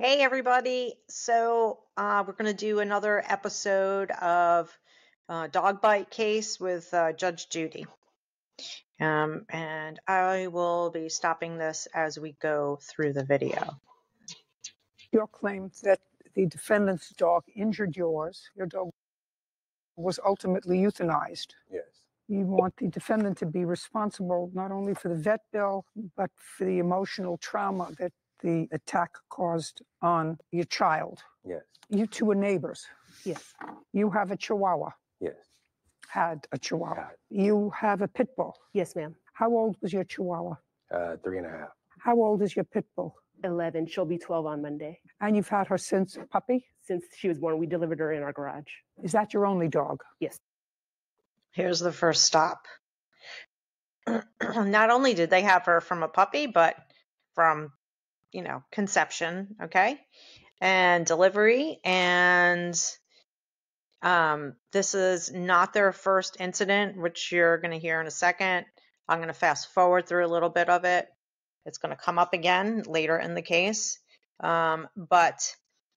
Hey everybody. We're going to do another episode of Dog Bite Case with Judge Judy. And I will be stopping this as we go through the video. Your claim that the defendant's dog injured yours, your dog was ultimately euthanized. Yes. You want the defendant to be responsible not only for the vet bill, but for the emotional trauma that the attack caused on your child. Yes. You two are neighbors. Yes. You have a Chihuahua. Yes. Had a Chihuahua. Had. You have a pit bull. Yes, ma'am. How old was your Chihuahua? 3.5. How old is your pit bull? 11. She'll be 12 on Monday. And you've had her since puppy? Since she was born, we delivered her in our garage. Is that your only dog? Yes. Here's the first stop. Not only did they have her from a puppy, but from, conception, okay, and delivery. And this is not their first incident, which you're going to hear in a second. I'm going to fast forward through a little bit of it. It's going to come up again later in the case. But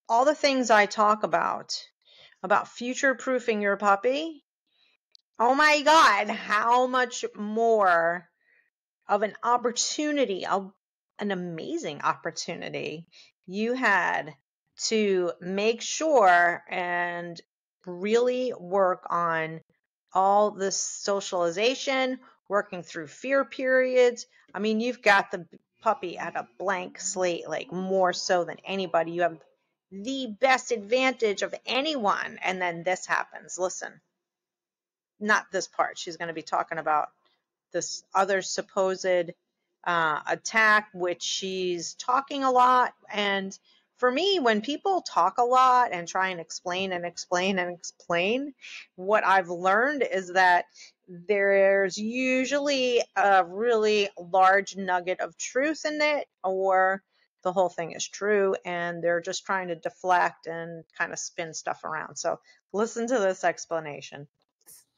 all the things I talk about future-proofing your puppy, oh my God, how much more of an opportunity, an amazing opportunity you had to make sure and really work on all this socialization, working through fear periods. I mean, you've got the puppy at a blank slate, like more so than anybody. You have the best advantage of anyone. And then this happens. Listen, not this part. She's going to be talking about this other supposed attack, which she's talking a lot. And for me, when people talk a lot and try and explain, what I've learned is that there's usually a really large nugget of truth in it, or the whole thing is true, and they're just trying to deflect and kind of spin stuff around. So listen to this explanation.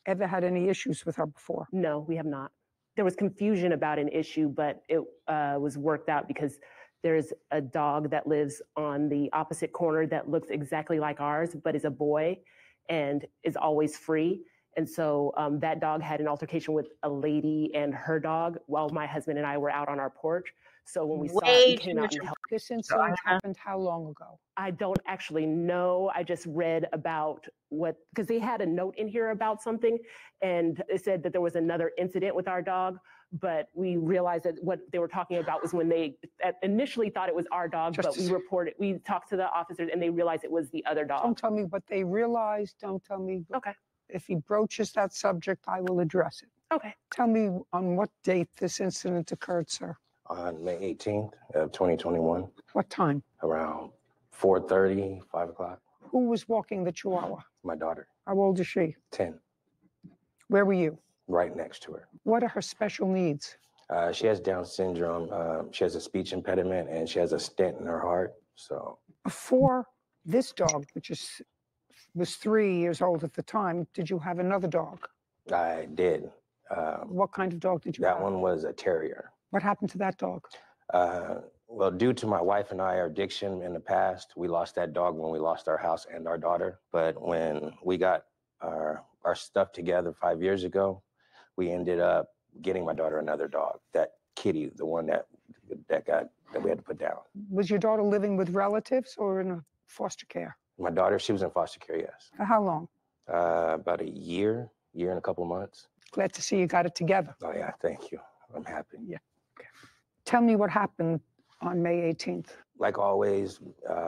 Ever had any issues with her before? No, we have not. There was confusion about an issue, but it was worked out because there's a dog that lives on the opposite corner that looks exactly like ours, but is a boy and is always free. And so that dog had an altercation with a lady and her dog while my husband and I were out on our porch. So when we saw it, we came out and helped. This incident happened how long ago? I don't actually know. I just read about because they had a note in here about something, and it said that there was another incident with our dog, but we realized that what they were talking about was when they initially thought it was our dog, but we talked to the officers and they realized it was the other dog. Don't tell me what they realized. Don't tell me. Okay. If he broaches that subject, I will address it. Okay. Tell me on what date this incident occurred, sir. On May 18th of 2021. What time? Around 4:30, 5 o'clock. Who was walking the Chihuahua? My daughter. How old is she? 10. Where were you? Right next to her. What are her special needs? She has Down syndrome. She has a speech impediment, and she has a stent in her heart. So before this dog, which was 3 years old at the time, did you have another dog? I did. What kind of dog did you have? That one was a terrier. What happened to that dog? Well, due to my wife and I, our addiction in the past, we lost that dog when we lost our house and our daughter. But when we got our stuff together 5 years ago, we ended up getting my daughter another dog, that kitty, the one that we had to put down. Was your daughter living with relatives or in a foster care? My daughter, she was in foster care, yes. For how long? About a year and a couple of months. Glad to see you got it together. Oh, yeah, thank you. I'm happy. Yeah. Okay. Tell me what happened on May 18th. Like always,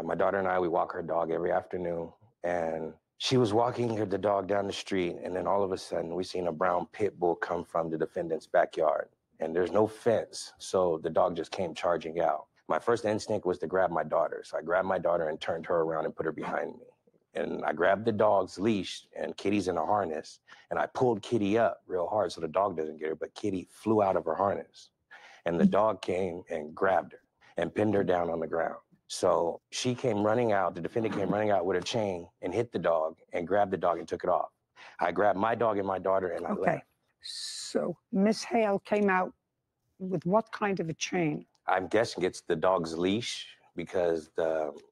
my daughter and I, we walk her dog every afternoon. And she was walking the dog down the street. And then all of a sudden, we seen a brown pit bull come from the defendant's backyard. And there's no fence. So the dog just came charging out. My first instinct was to grab my daughter. So I grabbed my daughter and turned her around and put her behind me. And I grabbed the dog's leash, and Kitty's in a harness. And I pulled Kitty up real hard so the dog doesn't get her. But Kitty flew out of her harness. And the dog came and grabbed her and pinned her down on the ground. So she came running out. The defendant came running out with a chain and hit the dog and grabbed the dog and took it off. I grabbed my dog and my daughter and I left. So Miss Hale came out with what kind of a chain? I'm guessing it's the dog's leash, because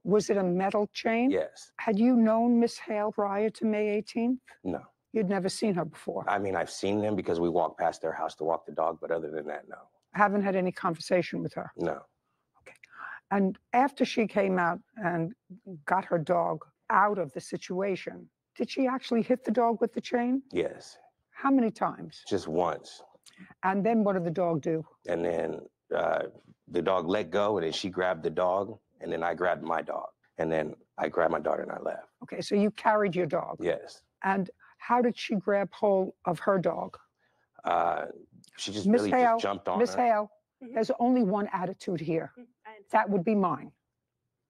Was it a metal chain? yes. Had you known Miss Hale prior to May 18th? No. You'd never seen her before? I mean, I've seen them because we walk past their house to walk the dog, but other than that, no. Haven't had any conversation with her? No. Okay. And after she came out and got her dog out of the situation, did she actually hit the dog with the chain? Yes. How many times? Just once. And then what did the dog do? And then the dog let go, and then she grabbed the dog, and then I grabbed my dog. And then I grabbed my daughter and I left. Okay, so you carried your dog. Yes. And how did she grab hold of her dog? She just Miss really Hale, just jumped on Miss her. Hale, there's only one attitude here. That would be mine.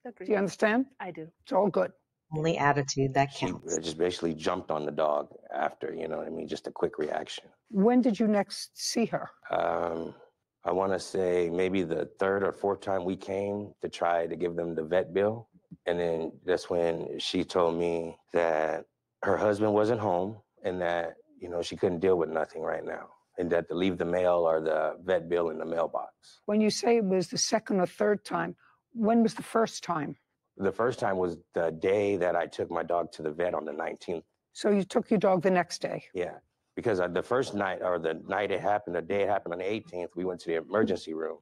Do you understand? I do. It's all good. Only attitude that She counts. just basically jumped on the dog after, you know what I mean? Just a quick reaction. When did you next see her? I want to say maybe the third or fourth time we came to try to give them the vet bill. And then that's when she told me that her husband wasn't home and that, you know, she couldn't deal with nothing right now and that to leave the mail or the vet bill in the mailbox. When you say it was the second or third time, when was the first time? The first time was the day that I took my dog to the vet on the 19th. So you took your dog the next day? Yeah, because the first night or the night it happened, the day it happened on the 18th, we went to the emergency room,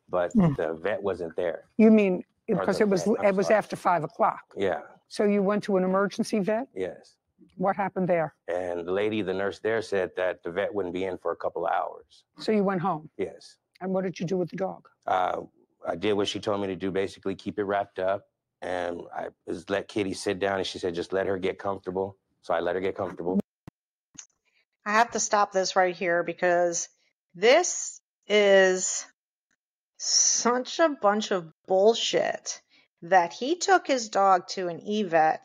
but the vet wasn't there. You mean because the it was vet, I'm sorry. after 5 o'clock? Yeah, So you went to an emergency vet? yes. What happened there? And the lady, the nurse there said that the vet wouldn't be in for a couple of hours. So you went home? Yes. And what did you do with the dog? I did what she told me to do, basically keep it wrapped up. And I just let Kitty sit down and she said, just let her get comfortable. So I let her get comfortable. I have to stop this right here because this is such a bunch of bullshit that he took his dog to an e-vet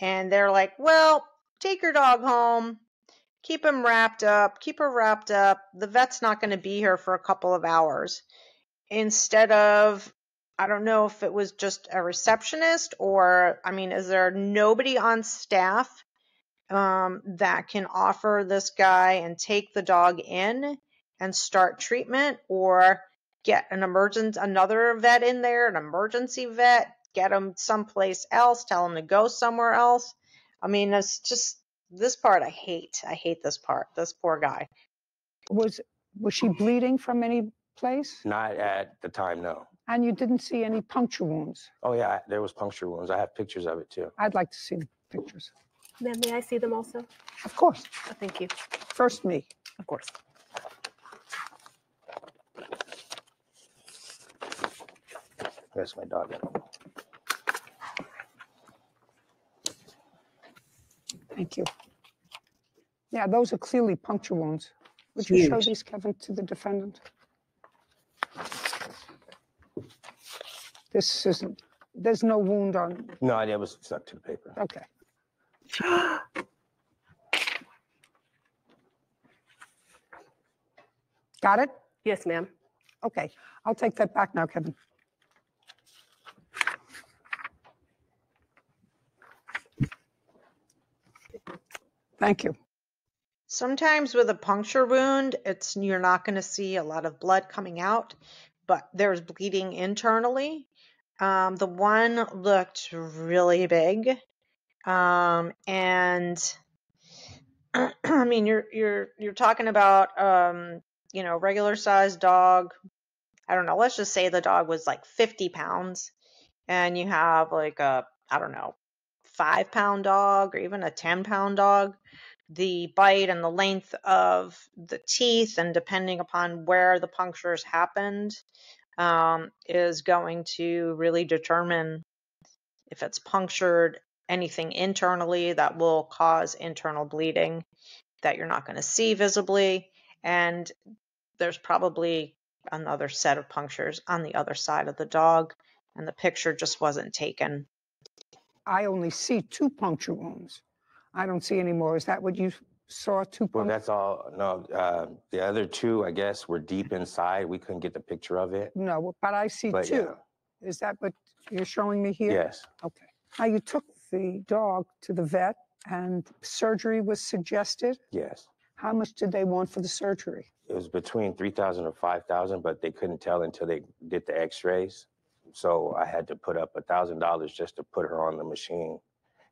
and they're like, well, take your dog home, keep him wrapped up, keep her wrapped up. The vet's not going to be here for a couple of hours. Instead of, I don't know if it was just a receptionist or, I mean, is there nobody on staff that can offer this guy and take the dog in and start treatment or get another vet in there, an emergency vet, get him someplace else, tell him to go somewhere else? I mean, it's just this part I hate. I hate this part. This poor guy. Was she bleeding from any place? Not at the time, no. And you didn't see any puncture wounds? Oh yeah, there was puncture wounds. I have pictures of it too. I'd like to see the pictures. Ma'am, may I see them also? Of course. Oh, thank you. First me. Of course. That's my dog. Thank you. Yeah, those are clearly puncture wounds. Would you show these, Kevin, to the defendant? This isn't, there's no wound on, No, it was stuck to the paper. okay. Got it? Yes, ma'am. Okay, I'll take that back now, Kevin. Thank you. Sometimes with a puncture wound, you're not going to see a lot of blood coming out, but there's bleeding internally. The one looked really big, and I mean, you're talking about regular sized dog. I don't know. Let's just say the dog was like 50 pounds, and you have like a 5-pound dog or even a 10-pound dog. The bite and the length of the teeth, and depending upon where the punctures happened, is going to really determine if it's punctured anything internally that will cause internal bleeding that you're not going to see visibly. And there's probably another set of punctures on the other side of the dog, and the picture just wasn't taken. I only see 2 puncture wounds. I don't see any more. Is that what you saw, 2 Well, puncture? that's all. No, the other 2, I guess, were deep inside. We couldn't get the picture of it. No, but I see But 2. yeah. Is that what you're showing me here? Yes. Okay. Now, you took the dog to the vet and surgery was suggested. Yes. How much did they want for the surgery? It was between $3,000 and $5,000, but they couldn't tell until they did the X-rays. So I had to put up $1,000 just to put her on the machine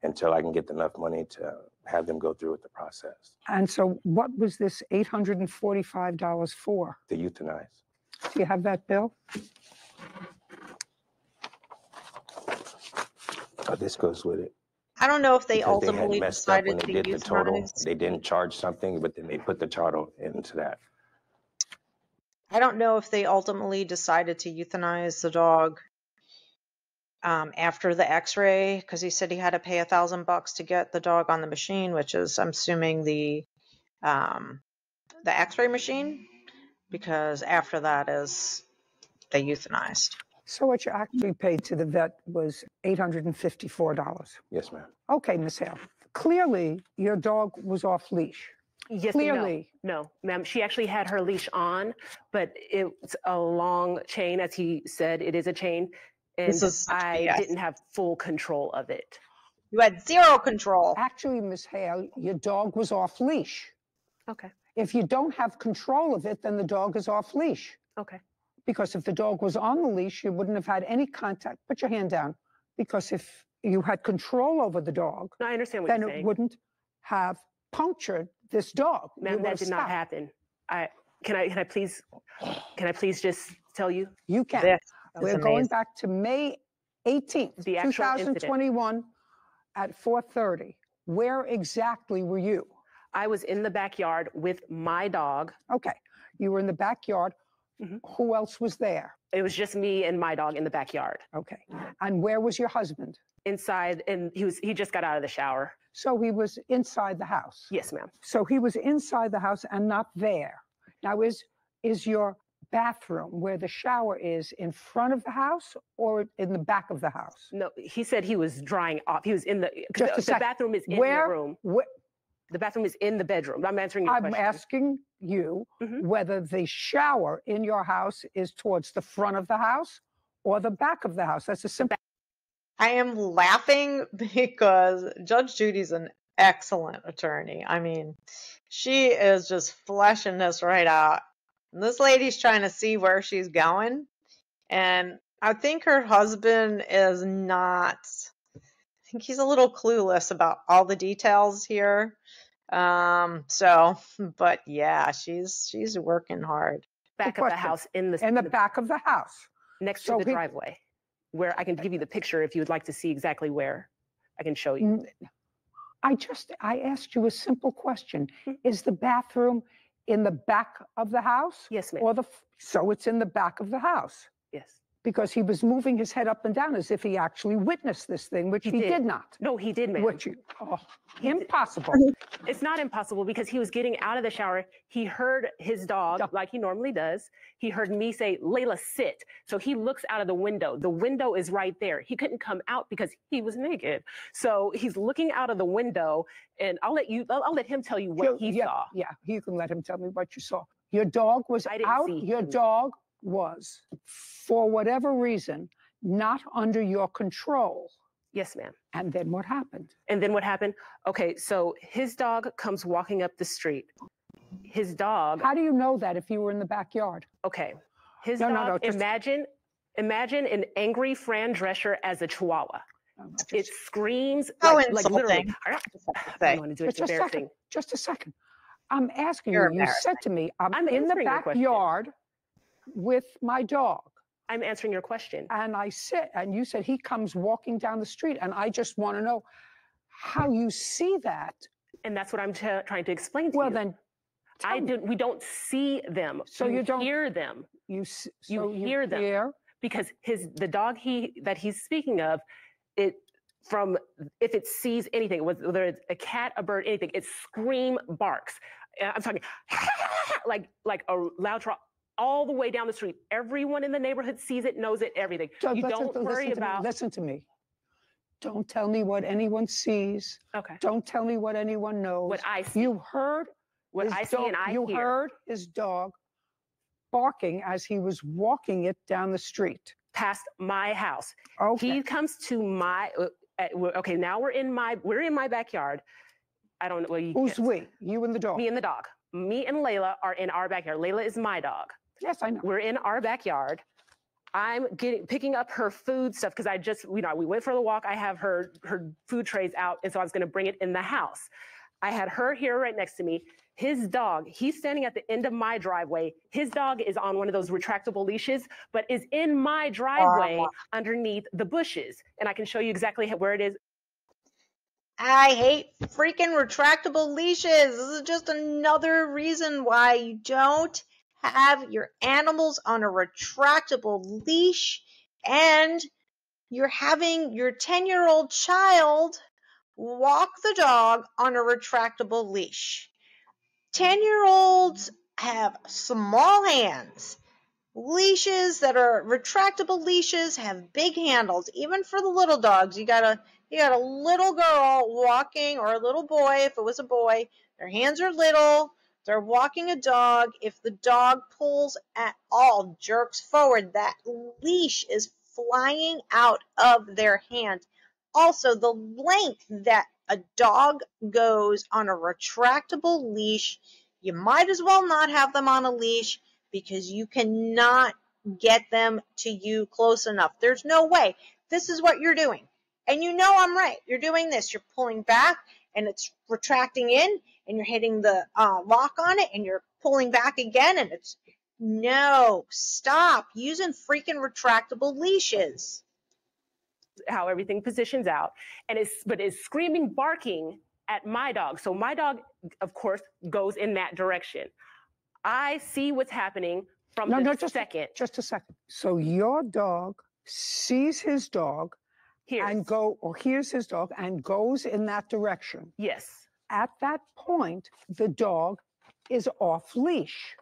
until I can get enough money to have them go through with the process. And so what was this $845 for? The euthanize. Do you have that bill? This goes with it. I don't know if they Because they had ultimately messed up when decided they to did the total. euthanize. They didn't charge something, but then they put the total into that. I don't know if they ultimately decided to euthanize the dog after the X-ray, because he said he had to pay $1,000 to get the dog on the machine, which is, I'm assuming, the X-ray machine, because after that is they euthanized. So what you actually paid to the vet was $854. Yes, ma'am. Okay, Miss Hale. Clearly, your dog was off leash. Yes, Clearly. No, ma'am. She actually had her leash on, but it's a long chain, as he said. It is a chain, and I didn't have full control of it. You had zero control. Actually, Miss Hale, your dog was off leash. Okay. If you don't have control of it, then the dog is off leash. Okay. Because if the dog was on the leash, you wouldn't have had any contact. Put your hand down. Because if you had control over the dog, No, I understand what then you're it saying. wouldn't have punctured this dog. Ma'am, that did not happen. Can I please just tell you? You can. This is We're amazing. going back to May 18th, The actual 2021 at 4:30. Where exactly were you? I was in the backyard with my dog. Okay. You were in the backyard. Mhm. Who else was there? It was just me and my dog in the backyard. Okay. And where was your husband? Inside, and he just got out of the shower. So he was inside the house. Yes, ma'am. So he was inside the house and not there. Now, is your bathroom where the shower is in front of the house or in the back of the house? No, he said he was drying off. He was in the bathroom is in Where, the room. where, The bathroom is in the bedroom. I'm answering your I'm question. asking you whether the shower in your house is towards the front of the house or the back of the house. That's a simple. I am laughing because Judge Judy's an excellent attorney. I mean, she is just fleshing this right out. And this lady's trying to see where she's going. And I think her husband is not, I think he's a little clueless about all the details here. But yeah, she's working hard. Back of the house in the back of the house. Next to the driveway, where I can give you the picture if you would like to see exactly where. I can show you. I asked you a simple question. Is the bathroom in the back of the house? Yes, ma'am. So it's in the back of the house. Yes. Because he was moving his head up and down as if he actually witnessed this thing, which he did not. No, he did, ma'am. Impossible. It's not impossible because he was getting out of the shower. He heard his dog, like he normally does. He heard me say, "Layla, sit." So he looks out of the window. The window is right there. He couldn't come out because he was naked. So he's looking out of the window, and I'll let him tell you what he saw. Yeah, you can let him tell me what you saw. Your dog was out. Your dog was, for whatever reason, not under your control. Yes, ma'am. And then what happened? Okay, so his dog comes walking up the street. His dog. How do you know that if you were in the backyard? Okay. His dog, imagine an angry Fran Drescher as a chihuahua. It screams like literally. I don't want to do it. It's embarrassing. Just a second. I'm asking you. You said to me, I'm in the backyard with my dog. I'm answering your question. And you said he comes walking down the street, and I just want to know how you see that. And that's what I'm trying to explain to you. Well, then, we don't see them. So you don't hear them. You hear them because the dog that he's speaking of, if it sees anything, whether it's a cat, a bird, anything, it barks. I'm talking like a loud trot. All the way down the street. Everyone in the neighborhood sees it, knows it, everything. Listen to me. Don't tell me what anyone sees. Okay. Don't tell me what anyone knows. What I see. You heard what I see and I hear. You heard his dog barking as he was walking it down the street. Past my house. Okay. He comes to my, okay, now we're in my backyard. I don't know. Well, who's we? You and the dog? Me and the dog. Me and Layla are in our backyard. Layla is my dog. Yes, I know. We're in our backyard. I'm picking up her food stuff because I just, we went for the walk. I have her food trays out, and so I was going to bring it in the house. I had her here right next to me. His dog, he's standing at the end of my driveway. His dog is on one of those retractable leashes, but is in my driveway underneath the bushes. And I can show you exactly where it is. I hate freaking retractable leashes. This is just another reason why you don't have your animals on a retractable leash, and you're having your 10-year-old child walk the dog on a retractable leash. 10-year-olds have small hands. Leashes that are retractable leashes have big handles. Even for the little dogs, you got a little girl walking, or a little boy if it was a boy. Their hands are little. They're walking a dog. If the dog pulls at all, jerks forward, that leash is flying out of their hand. Also, the length that a dog goes on a retractable leash, you might as well not have them on a leash, because you cannot get them to you close enough. There's no way. This is what you're doing. And you know I'm right. You're doing this. You're pulling back, and it's retracting in, and you're hitting the lock on it, and you're pulling back again, and it's, no, stop using freaking retractable leashes. How everything positions out, and it's screaming, barking at my dog. So my dog, of course, goes in that direction. I see what's happening from second. Just a second. So your dog sees his dog hears his dog and goes in that direction. Yes. At that point, the dog is off leash.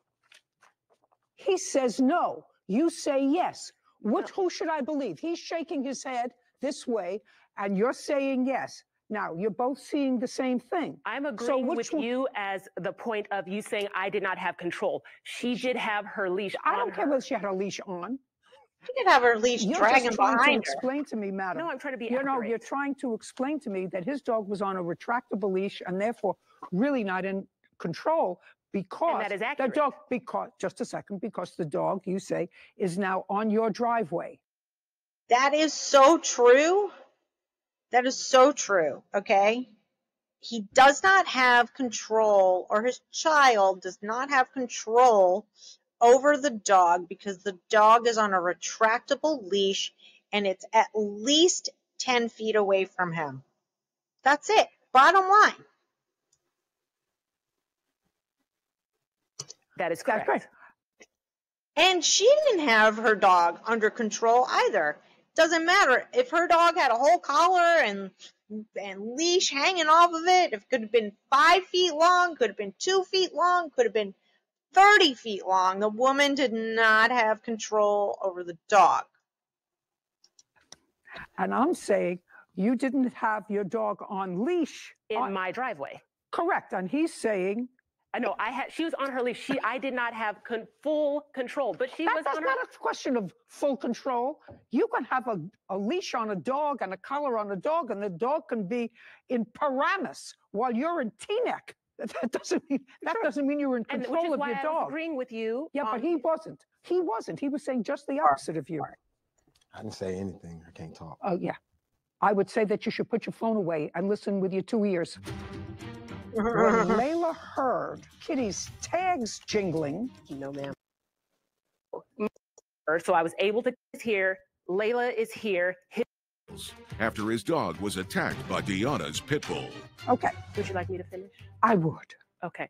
He says no. You say yes. Who should I believe? He's shaking his head this way, and you're saying yes. Now, you're both seeing the same thing. I'm agreeing with you as the point of you saying I did not have control. She did have her leash on. I don't care whether she had her leash on. She did have her leash dragging behind her. You're just trying to explain to me, madam. No, I'm trying to be accurate. You're trying to explain to me that his dog was on a retractable leash and therefore really not in control, because that is accurate. The dog, just a second, because the dog, you say, is now on your driveway. That is so true. That is so true, okay? He does not have control, or his child does not have control over the dog, because the dog is on a retractable leash and it's at least 10 feet away from him. That's it. Bottom line. That is correct. That's right. And she didn't have her dog under control either. Doesn't matter if her dog had a whole collar and leash hanging off of it. If it could have been 5 feet long, could have been 2 feet long, could have been 30 feet long. The woman did not have control over the dog. And I'm saying you didn't have your dog on leash in my driveway. Correct. And he's saying, no, she was on her leash. I did not have full control, but she was on her. That's not a question of full control. You can have a leash on a dog and a collar on a dog, and the dog can be in Paramus while you're in Teaneck. That doesn't mean you were in control of your dog. I was agreeing with you. Yeah, but he wasn't. He wasn't. He was saying just the opposite of you. I didn't say anything. I can't talk. Oh, yeah. I would say that you should put your phone away and listen with your 2 ears. When Layla heard Kitty's tags jingling. No, ma'am. So I was able to hear. Layla is here. After his dog was attacked by Deanna's pit bull. Okay. Would you like me to finish? I would. Okay.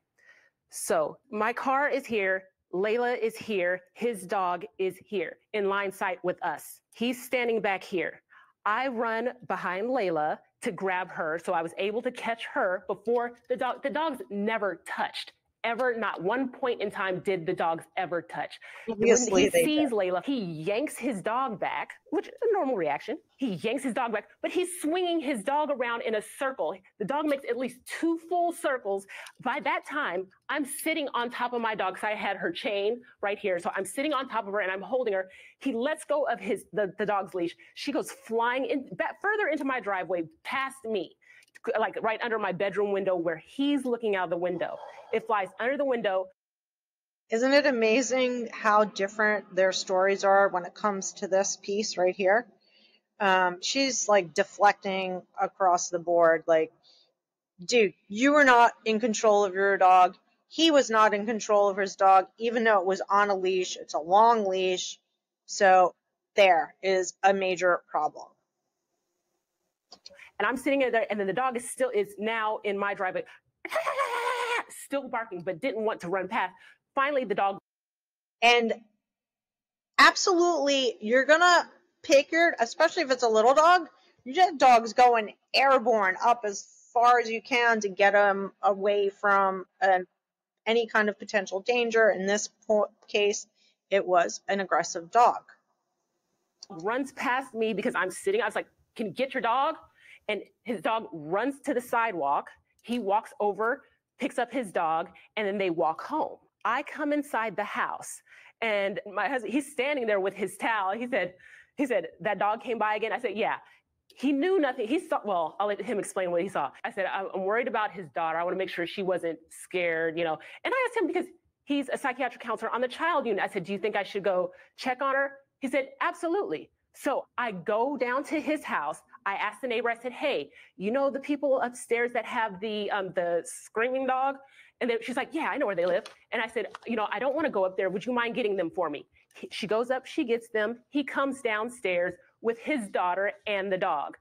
So my car is here. Layla is here. His dog is here in line sight with us. He's standing back here. I run behind Layla to grab her, so I was able to catch her before the dog. The dogs never touched. Ever, not one point in time did the dogs ever touch. Obviously, when he sees Layla, he yanks his dog back, which is a normal reaction. He yanks his dog back, but he's swinging his dog around in a circle. The dog makes at least 2 full circles. By that time, I'm sitting on top of my dog, because I had her chain right here. So I'm sitting on top of her and I'm holding her. He lets go of the dog's leash. She goes flying back further into my driveway, past me, like right under my bedroom window where he's looking out the window. It flies under the window. Isn't it amazing how different their stories are when it comes to this piece right here? She's like deflecting across the board. Like, dude, you were not in control of your dog. He was not in control of his dog, even though it was on a leash. It's a long leash. So there is a major problem. And I'm sitting there, and then the dog is now in my driveway, still barking, but didn't want to run past. Finally, the dog. And absolutely, you're gonna pick your, especially if it's a little dog, your dog's going airborne up as far as you can to get them away from any kind of potential danger. In this case, it was an aggressive dog. Runs past me because I'm sitting. I was like, "Can you get your dog?" And his dog runs to the sidewalk. He walks over, picks up his dog, and then they walk home. I come inside the house, and my husband, he's standing there with his towel. He said, "That dog came by again?" I said, "Yeah." He knew nothing. He saw, well, I'll let him explain what he saw. I said, "I'm worried about his daughter. I want to make sure she wasn't scared, you know." And I asked him, because he's a psychiatric counselor on the child unit. I said, "Do you think I should go check on her?" He said, "Absolutely." So I go down to his house. I asked the neighbor, I said, "Hey, you know the people upstairs that have the screaming dog?" And she's like, "Yeah, I know where they live." And I said, "You know, I don't want to go up there. Would you mind getting them for me?" She goes up, she gets them. He comes downstairs with his daughter and the dog.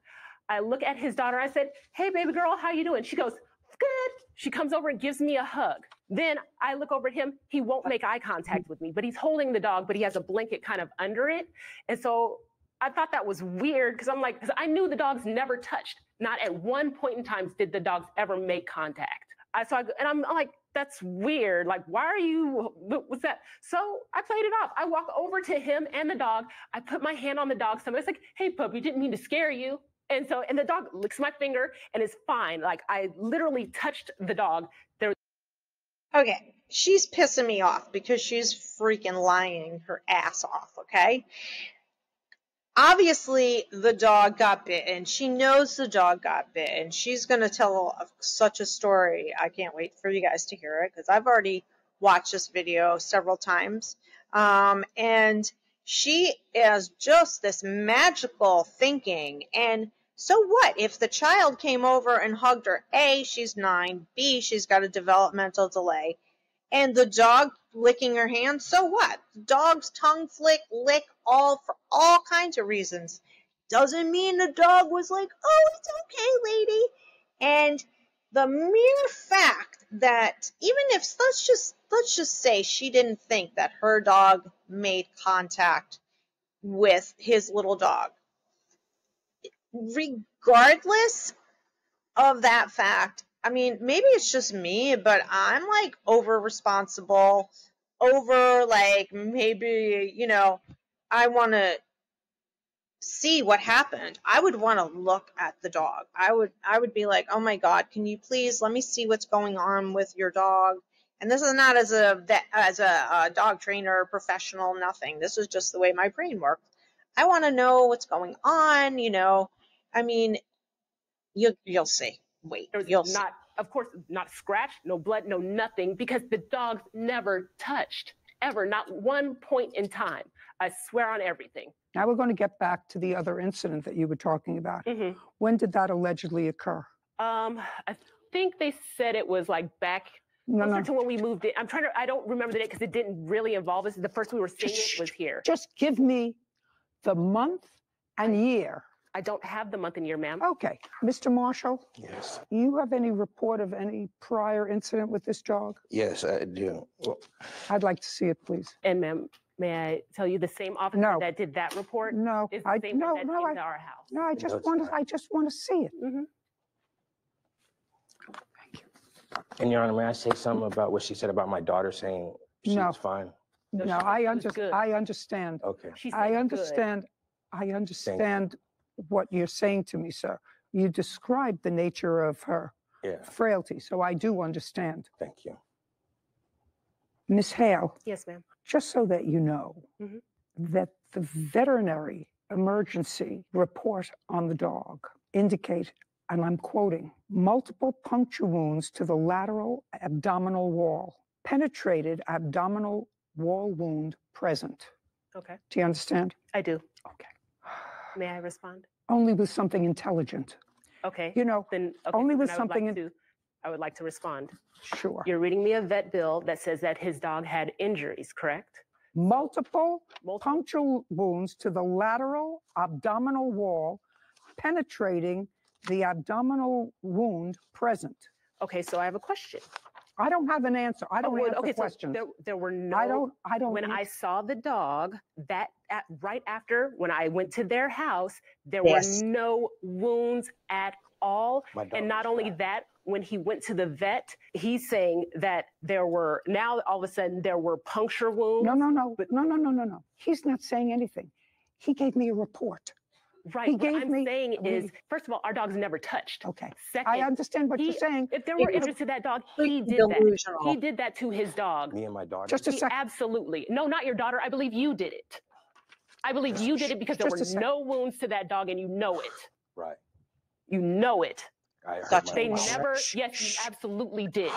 I look at his daughter. I said, "Hey, baby girl, how you doing?" She goes, "Good." She comes over and gives me a hug. Then I look over at him. He won't make eye contact with me, but he's holding the dog, but he has a blanket kind of under it. And so I thought that was weird, because I'm like, because I knew the dogs never touched. Not at one point in time did the dogs ever make contact. And I'm like, that's weird. Like, why are you, what's that? So I played it off. I walk over to him and the dog. I put my hand on the dog's stomach. It's like, "Hey, pup, you didn't mean to scare you." And the dog licks my finger and is fine. Like, I literally touched the dog. Okay, she's pissing me off because she's freaking lying her ass off, okay? Obviously, the dog got bitten. She knows the dog got bitten. She's going to tell such a story. I can't wait for you guys to hear it, because I've already watched this video several times. And she has just this magical thinking. And so what? If the child came over and hugged her, A, she's 9, B, she's got a developmental delay, and the dog licking her hand, so what? Dogs tongue lick for all kinds of reasons. Doesn't mean the dog was like, "Oh, it's okay, lady." And the mere fact that, even if, let's just say she didn't think that her dog made contact with his little dog, regardless of that fact, I mean, maybe it's just me, but I'm like over responsible, over like, maybe, I want to see what happened. I would want to look at the dog. I would be like, "Oh my God, can you please let me see what's going on with your dog?" And this is not as a dog trainer, professional, nothing. This is just the way my brain works. I want to know what's going on, I mean, you'll see. Wait, you'll see. Of course, not scratch, no blood, no nothing, because the dogs never touched, ever, not one point in time. I swear on everything. Now we're going to get back to the other incident that you were talking about. Mm-hmm. When did that allegedly occur? I think they said it was like back closer to when we moved in. I don't remember the date because it didn't really involve us. The first we were seeing it was here. Just give me the month and year. I don't have the month and year, ma'am. Okay. Mr. Marshall? Yes. You have any report of any prior incident with this dog? Yes, I do. Well, I'd like to see it, please. And ma'am, may I tell you the same officer that did that report? No, is the same one that came to our house. No, I just want to see it. Mm-hmm. Thank you. and Your Honor, may I say something about what she said about my daughter saying she's fine? No, I understand. Okay. I understand what you're saying to me, sir. You described the nature of her frailty, so I do understand. Thank you. Ms. Hale. Yes, ma'am. Just so that you know, that the veterinary emergency report on the dog indicate, and I'm quoting, multiple puncture wounds to the lateral abdominal wall, penetrated abdominal wall wound present. Okay, Do you understand? I do. Okay. May I respond? Only with something intelligent. Okay. You know, Then okay, only so with then something. I would like to respond. Sure. You're reading me a vet bill that says that his dog had injuries, correct? Multiple punctural wounds to the lateral abdominal wall, penetrating the abdominal wound present. Okay, so I have a question. I don't have an answer. I don't answer questions. So there were no. I don't. When I saw the dog, right after when I went to their house, there Yes. were no wounds at all. My dog And not was only fine. that, when he went to the vet, he's saying that there were now all of a sudden there were puncture wounds. No. He's not saying anything. He gave me a report. Right. He What gave I'm me- saying is, first of all, our dog's never touched. Okay. Second, I understand what you're saying. If there were injuries to that dog, he did Delusional. that. He did that to his dog. Me and my daughter. Just a He second. absolutely. No, not your daughter. I believe you did it. I believe you did it because there Just a were second. no wounds to that dog and you know it. Right. You know it. I heard Gotcha. my They mom. never, yes, you absolutely did.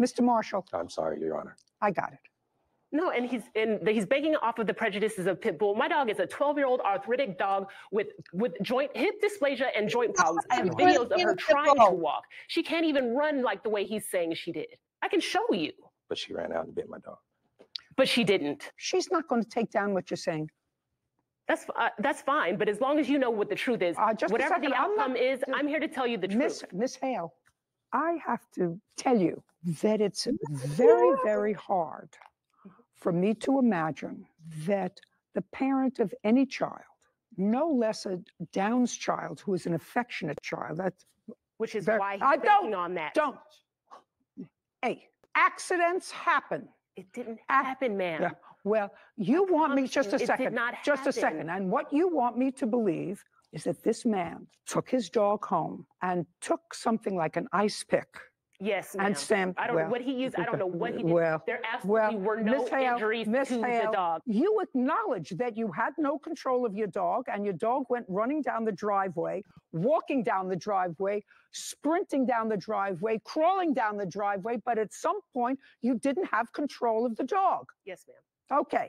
Mr. Marshall, I'm sorry, Your Honor. I got it. No, and he's banking off of the prejudices of pit bull. My dog is a 12-year-old arthritic dog with joint hip dysplasia and joint problems. I have videos of her trying to walk. She can't even run like the way he's saying she did. I can show you. But she ran out and bit my dog. But she didn't. She's not going to take down what you're saying. That's fine, but as long as you know what the truth is, Just a whatever second, the I'm not- outcome is, I'm here to tell you the truth. Miss Hale, I have to tell you that it's very, very hard for me to imagine that the parent of any child, no less a Down's child who is an affectionate child, Which is very- why he's I banking on that. don't. Hey, accidents happen. It didn't happen, ma'am. Yeah. Well, you want me, promise just you, a it did second, not just a happen. second. And what you want me to believe is that this man took his dog home and took something like an ice pick Yes, ma'am. and stamped. I don't know what he used. I don't know what he did. Well, There absolutely were no Miss Hale, injuries Miss to Hale, the dog. you acknowledge that you had no control of your dog and your dog went running down the driveway, walking down the driveway, sprinting down the driveway, crawling down the driveway, but at some point you didn't have control of the dog. Yes, ma'am. Okay.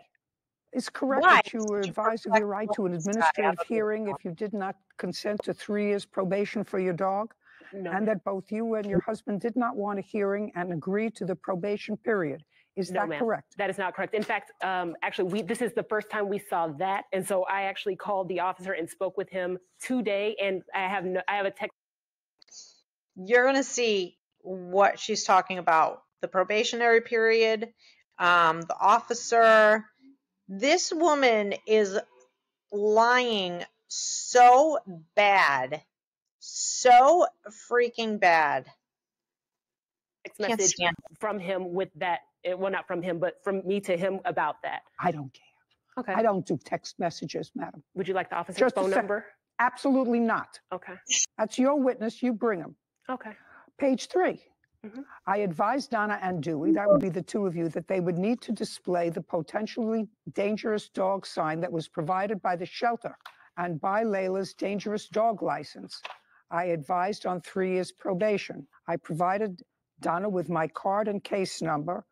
It's correct Why? that you were Did you advised of protect your right to an this guy administrative out of the hearing dog? if you did not consent to 3 years probation for your dog, No. and that both you and your husband did not want a hearing and agreed to the probation period. Is No, that ma'am. correct? That is not correct. In fact, actually, this is the first time we saw that, and so I actually called the officer and spoke with him today, and I have a text. You're going to see what she's talking about. The probationary period, the officer. This woman is lying so bad, so freaking bad. Text Can't message stand from him with that. Well, not from him, but from me to him about that. I don't care. Okay. I don't do text messages, madam. Would you like the officer's Just a phone sec. number? Absolutely not. Okay. That's your witness. You bring him. Okay. Page 3. Mhm. I advised Donna and Dewey, that would be the two of you, that they would need to display the potentially dangerous dog sign that was provided by the shelter and by Layla's dangerous dog license. I advised on 3 years probation. I provided Donna with my card and case number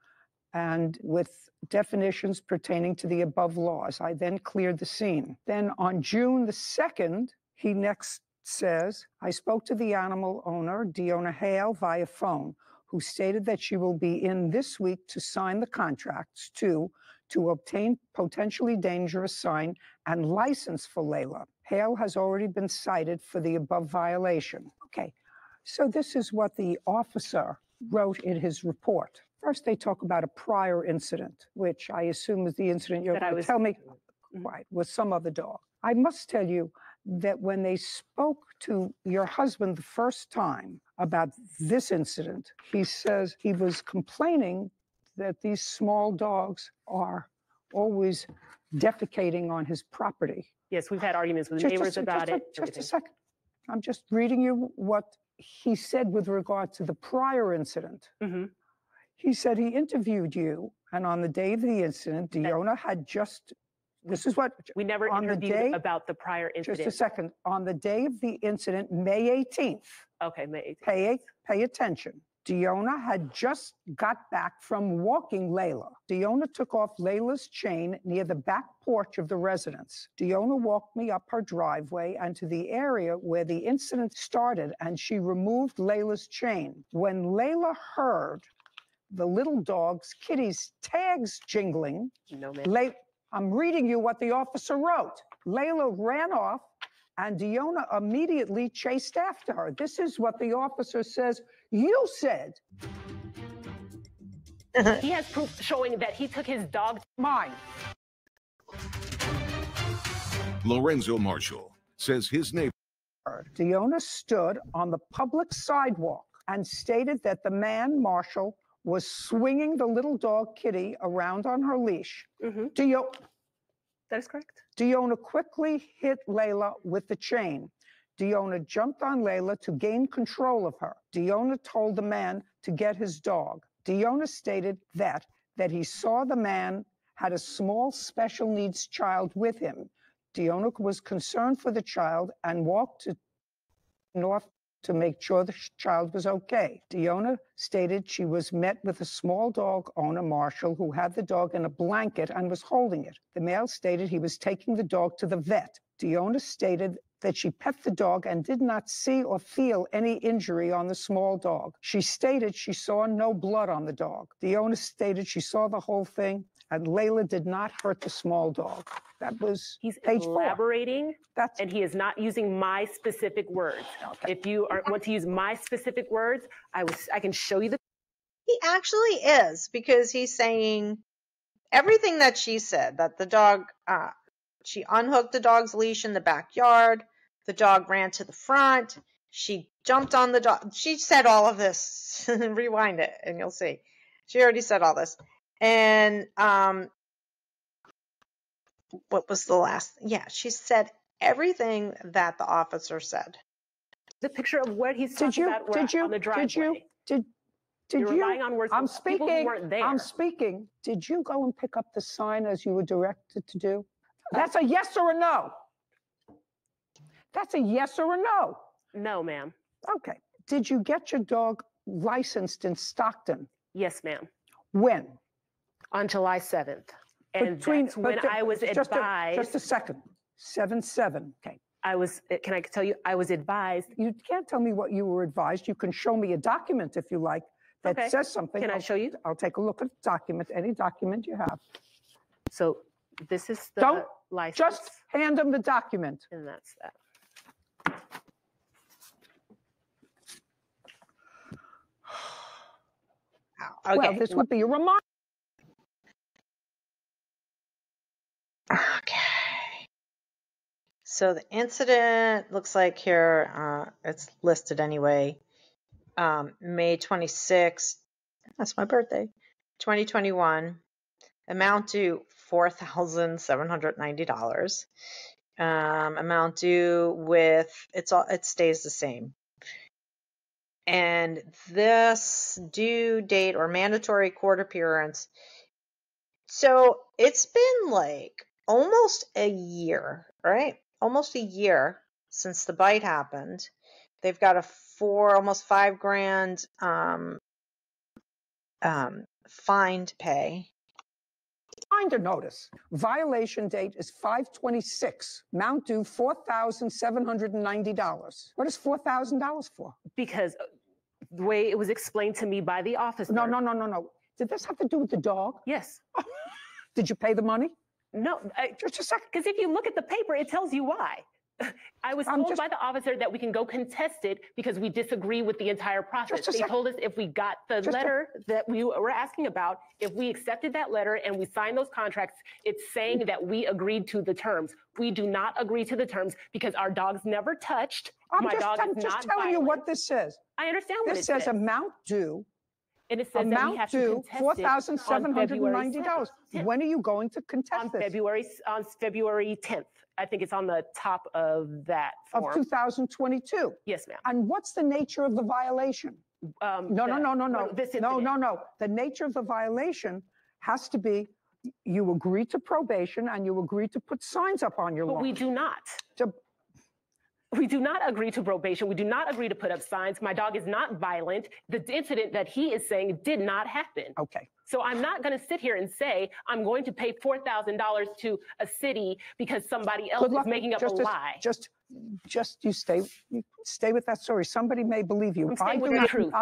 and with definitions pertaining to the above laws. I then cleared the scene. Then on June the 2nd, he next says, I spoke to the animal owner, Deona Hale, via phone, who stated that she will be in this week to sign the contracts to obtain potentially dangerous sign and license for Layla. Hale has already been cited for the above violation. Okay, so this is what the officer wrote in his report. First, they talk about a prior incident, which I assume is the incident you're going to tell me, right, with some other dog. I must tell you that when they spoke to your husband the first time about this incident, he says he was complaining that these small dogs are always defecating on his property. Yes, we've had arguments with neighbors about it. Just a second. I'm just reading you what he said with regard to the prior incident. Mm-hmm. He said he interviewed you, and on the day of the incident, Deona had just, this is what, We never on the interviewed day- about the prior incident. just a second, on the day of the incident, May 18th, Okay, May 18th. pay attention. Deonna had just got back from walking Layla. Deonna took off Layla's chain near the back porch of the residence. Deonna walked me up her driveway and to the area where the incident started, and she removed Layla's chain. When Layla heard the little dog's kitty's tags jingling, No, ma'am. I'm reading you what the officer wrote. Layla ran off, and Deonna immediately chased after her. This is what the officer says you said. He has proof showing that he took his dog. Mine. Lorenzo Marshall says his neighbor. Deonna stood on the public sidewalk and stated that the man, Marshall, was swinging the little dog Kitty around on her leash. That is correct. Deonna quickly hit Layla with the chain. Deonna jumped on Layla to gain control of her. Deonna told the man to get his dog. Deonna stated that he saw the man had a small special needs child with him. Deonna was concerned for the child and walked to north to make sure the child was okay. Deonna stated she was met with a small dog owner, Marshall, who had the dog in a blanket and was holding it. The male stated he was taking the dog to the vet. Deonna stated that she pet the dog and did not see or feel any injury on the small dog. She stated she saw no blood on the dog. Deonna stated she saw the whole thing, and Layla did not hurt the small dog. That was page 4. Elaborating, and he is not using my specific words. Okay. If you want to use my specific words, I can show you the. He actually is, because he's saying everything that she said, that the dog, she unhooked the dog's leash in the backyard. The dog ran to the front. She jumped on the dog. She said all of this. Rewind it and you'll see. She already said all this. And what was the last? Yeah, she said everything that the officer said. The picture of what he's talking about on the driveway. Did You're you? relying on words I'm from people who speaking. weren't there. I'm speaking. Did you go and pick up the sign as you were directed to do? That's a yes or a no. That's a yes or a no. No, ma'am. Okay. Did you get your dog licensed in Stockton? Yes, ma'am. When? On July 7th. And that's when I was advised. Just a second. 7/7. Okay. Can I tell you, I was advised. You can't tell me what you were advised. You can show me a document if you like that says something. Can I show you? I'll take a look at the document, any document you have. So this is the license. Just hand them the document. And that's that. Okay. Well, this would be a reminder. Okay. So the incident looks like here, it's listed anyway. May 26th, that's my birthday, 2021. Amount due $4,790. Amount due with, it stays the same. And this due date or mandatory court appearance. So it's been like almost a year, right? Almost a year since the bite happened. They've got a almost $5,000 fine to pay. Reminder notice. Violation date is 5/26. Amount due $4,790. What is $4,000 for? Because the way it was explained to me by the officer. No. Did this have to do with the dog? Yes. Did you pay the money? No. Just a second. Because if you look at the paper, it tells you why. I was told by the officer that we can go contest it because we disagree with the entire process. They told us if we got the letter that we were asking about, if we accepted that letter and we signed those contracts, it's saying that we agreed to the terms. We do not agree to the terms because our dog's never touched. I'm just telling you what this says. I understand what it says. This says amount due. And it says that we have to contest $4,790. When are you going to contest this? On February 10th. I think it's on the top of that form. Of 2022? Yes, ma'am. And what's the nature of the violation? No. The nature of the violation has to be you agree to probation and you agree to put signs up on your lawn. But we do not. We do not agree to probation. We do not agree to put up signs. My dog is not violent. The incident that he is saying did not happen. Okay. So I'm not going to sit here and say I'm going to pay $4,000 to a city because somebody else is making up a lie. Just you stay with that story. Somebody may believe you. I'm staying with the truth.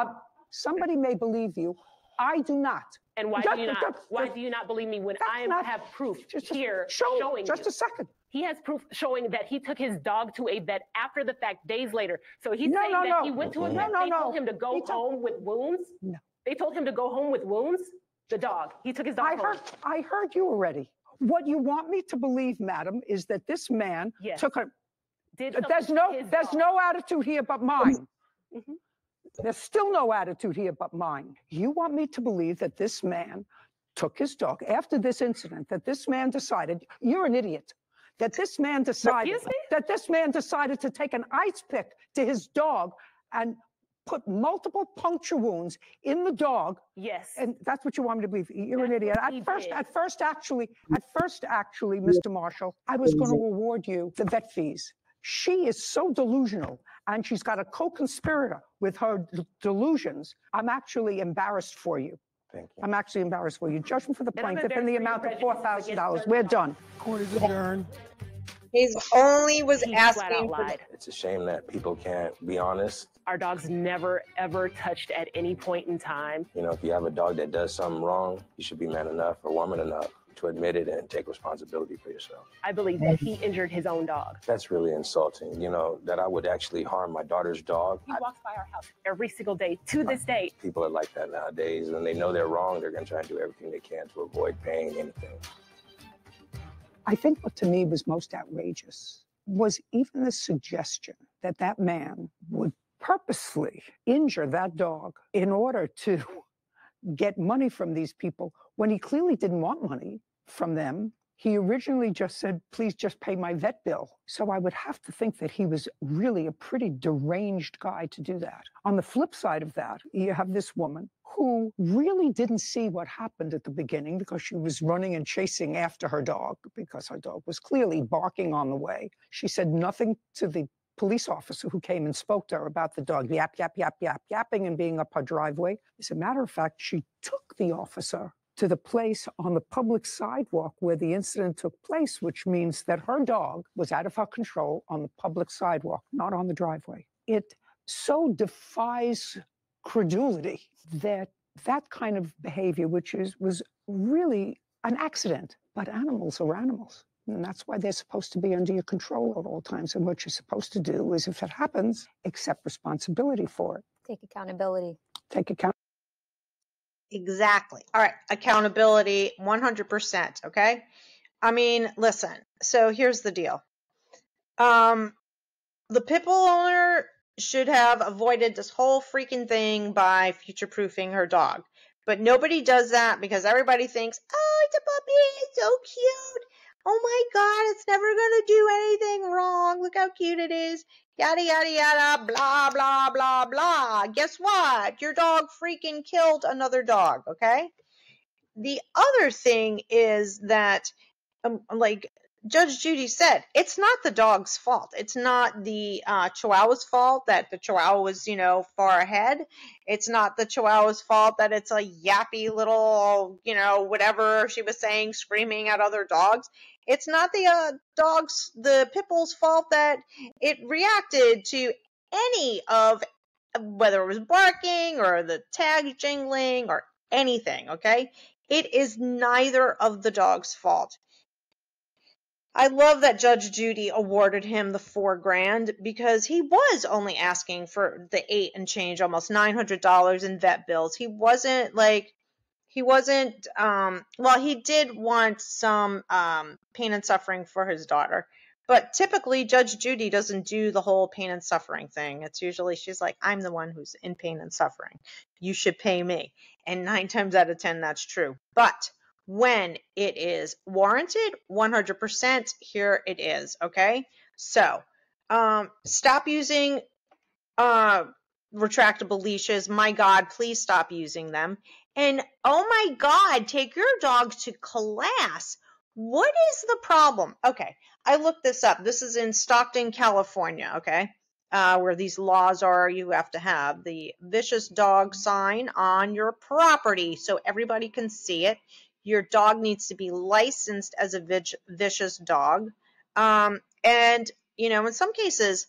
Somebody may believe you. I do not. And why do you not? Why do you not believe me when I have proof here showing just a second. He has proof showing that he took his dog to a vet after the fact, days later. So he's saying that he went to a vet. They told him to go home with wounds. No. They told him to go home with wounds. The dog. He took his dog home. I heard you already. What you want me to believe, madam, is that this man took a. There's no attitude here but mine. Mm-hmm. There's still no attitude here but mine. You want me to believe that this man took his dog after this incident, that this man decided, you're an idiot, that this man decided to take an ice pick to his dog and put multiple puncture wounds in the dog. Yes. And that's what you want me to believe. You're an idiot. At first, actually, Mr. Marshall, I was going to award you the vet fees. She is so delusional, and she's got a co-conspirator with her delusions. I'm actually embarrassed for you. Thank you. I'm actually embarrassed for you. Judgment for the plaintiff in the amount of $4,000. We're done. Court is adjourned. He only was asking for lied. It's a shame that people can't be honest. Our dogs never, ever touched at any point in time. You know, if you have a dog that does something wrong, you should be man enough or woman enough to admit it and take responsibility for yourself. I believe that he injured his own dog. That's really insulting, you know, that I would actually harm my daughter's dog. He walks by our house every single day to this day. People are like that nowadays. When they know they're wrong, they're going to try and do everything they can to avoid paying anything. I think what to me was most outrageous was even the suggestion that that man would purposefully injure that dog in order to get money from these people when he clearly didn't want money from them. He originally just said, please just pay my vet bill. So I would have to think that he was really a pretty deranged guy to do that. On the flip side of that, you have this woman who really didn't see what happened at the beginning because she was running and chasing after her dog because her dog was clearly barking on the way. She said nothing to the police officer who came and spoke to her about the dog yap, yap, yap, yap, yapping and being up her driveway. As a matter of fact, she took the officer to the place on the public sidewalk where the incident took place, which means that her dog was out of her control on the public sidewalk, not on the driveway. It so defies credulity that that kind of behavior, was really an accident. But animals are animals. And that's why they're supposed to be under your control at all times. And what you're supposed to do is, if it happens, accept responsibility for it. Take accountability. Take account. Exactly. All right. Accountability, 100%. Okay. I mean, listen. So here's the deal. The pit bull owner should have avoided this whole freaking thing by future-proofing her dog. But nobody does that because everybody thinks, oh, it's a puppy. It's so cute. Oh my God, it's never going to do anything wrong. Look how cute it is. Yada, yada, yada, blah, blah, blah, blah. Guess what? Your dog freaking killed another dog, okay? The other thing is that, like Judge Judy said, it's not the dog's fault. It's not the Chihuahua's fault that the Chihuahua was, far ahead. It's not the Chihuahua's fault that it's a yappy little, whatever she was saying, screaming at other dogs. It's not the pit bull's fault that it reacted to any of, whether it was barking or the tag jingling or anything, okay? It is neither of the dog's fault. I love that Judge Judy awarded him the $4,000 because he was only asking for the $8 and change, almost $900 in vet bills. He did want some pain and suffering for his daughter. But typically, Judge Judy doesn't do the whole pain and suffering thing. It's usually, she's like, I'm the one who's in pain and suffering. You should pay me. And 9 times out of 10, that's true. But when it is warranted, 100%, here it is, okay? So, stop using retractable leashes. My God, please stop using them. And, oh my God, take your dog to class What is the problem? Okay, I looked this up. This is in Stockton, California, okay, where these laws are. You have to have the vicious dog sign on your property so everybody can see it. Your dog needs to be licensed as a vicious dog. And, you know, in some cases,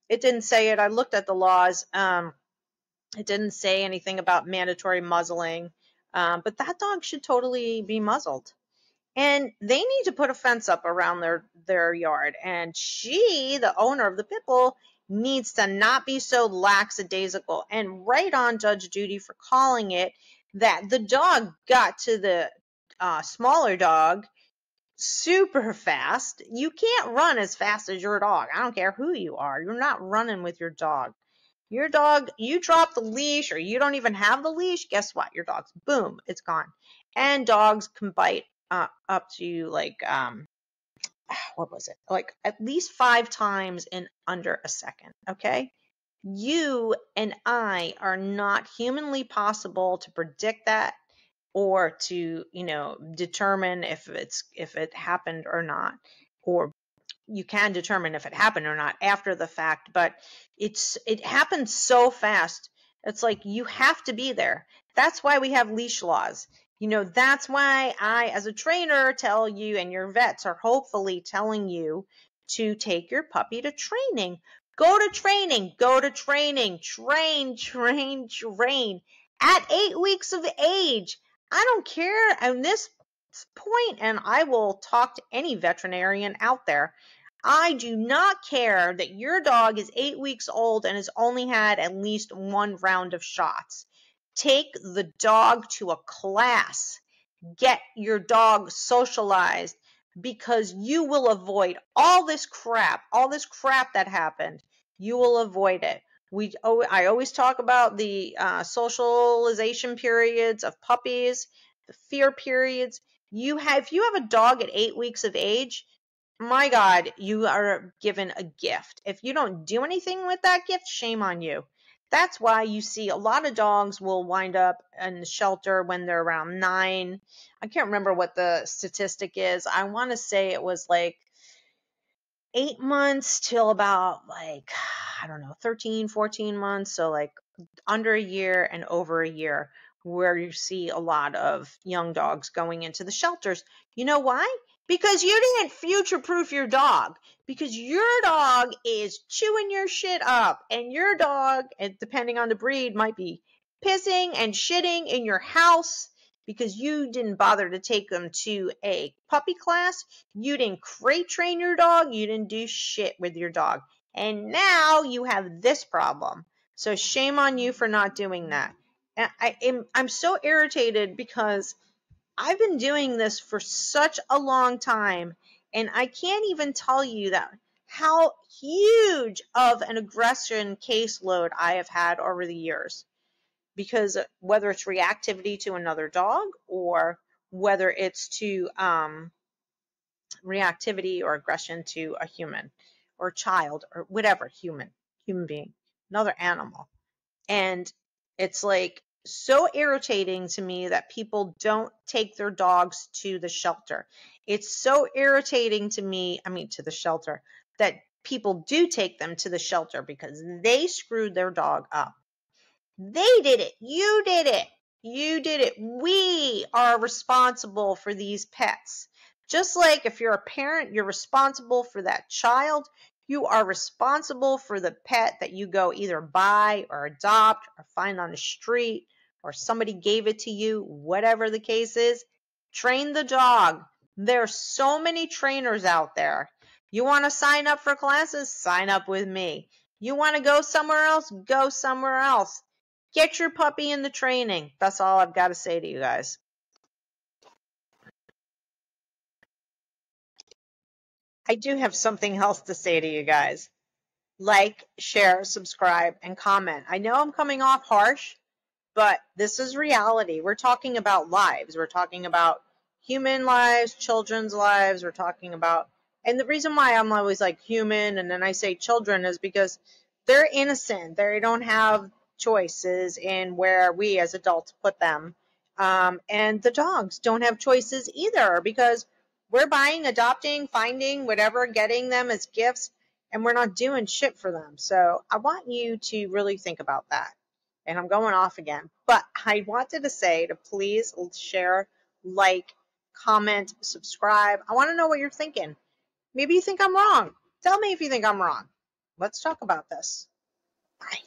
it didn't say it. I looked at the laws. It didn't say anything about mandatory muzzling, but that dog should totally be muzzled. And they need to put a fence up around their yard. And she, the owner of the pit bull, needs to not be so lackadaisical. And right on Judge Judy for calling it that the dog got to the smaller dog super fast. You can't run as fast as your dog. I don't care who you are. You're not running with your dog. Your dog, you drop the leash or you don't even have the leash, guess what? Your dog's, boom, it's gone. And dogs can bite up to like, what was it? Like at least 5 times in under a second, okay? You and I are not humanly possible to predict that or to, you know, determine if it happened or not, or you can determine if it happened or not after the fact, but it happens so fast. It's like you have to be there. That's why we have leash laws. You know, that's why I, as a trainer, tell you, and your vets are hopefully telling you to take your puppy to training. Go to training, train. At 8 weeks of age, I don't care at this point, and I will talk to any veterinarian out there. I do not care that your dog is 8 weeks old and has only had at least 1 round of shots. Take the dog to a class. Get your dog socialized, because you will avoid all this crap that happened. You will avoid it. I always talk about the socialization periods of puppies, the fear periods. If you have a dog at 8 weeks of age, my God, you are given a gift. If you don't do anything with that gift, shame on you. That's why you see a lot of dogs will wind up in the shelter when they're around 9. I can't remember what the statistic is. I want to say it was like 8 months till about like, I don't know, 13, 14 months. So like under a year and over a year, where you see a lot of young dogs going into the shelters. You know why? Because you didn't future-proof your dog. Because your dog is chewing your shit up. And your dog, depending on the breed, might be pissing and shitting in your house because you didn't bother to take them to a puppy class. You didn't crate train your dog. You didn't do shit with your dog. And now you have this problem. So shame on you for not doing that. And I'm so irritated because I've been doing this for such a long time, and I can't even tell you that how huge of an aggression caseload I have had over the years. Because whether it's reactivity to another dog, or whether it's to reactivity or aggression to a human or child or whatever, human being, another animal. And it's like so irritating to me that people don't take their dogs to the shelter. It's so irritating to me, to the shelter, that people do take them to the shelter because they screwed their dog up. They did it. You did it. You did it. We are responsible for these pets. Just like if you're a parent, you're responsible for that child. You are responsible for the pet that you go either buy or adopt or find on the street, or somebody gave it to you, whatever the case is. Train the dog. There are so many trainers out there. You want to sign up for classes? Sign up with me. You want to go somewhere else? Go somewhere else. Get your puppy in the training. That's all I've got to say to you guys. I do have something else to say to you guys. Like, share, subscribe, and comment. I know I'm coming off harsh, but this is reality. We're talking about lives. We're talking about human lives, children's lives. We're talking about, and the reason why I'm always like human and then I say children is because they're innocent. They don't have choices in where we as adults put them. And the dogs don't have choices either, because We're buying, adopting, finding, whatever, getting them as gifts, and we're not doing shit for them. So I want you to really think about that. And I'm going off again, but I wanted to say to please share, like, comment, subscribe. I want to know what you're thinking. Maybe you think I'm wrong. Tell me if you think I'm wrong. Let's talk about this. Bye.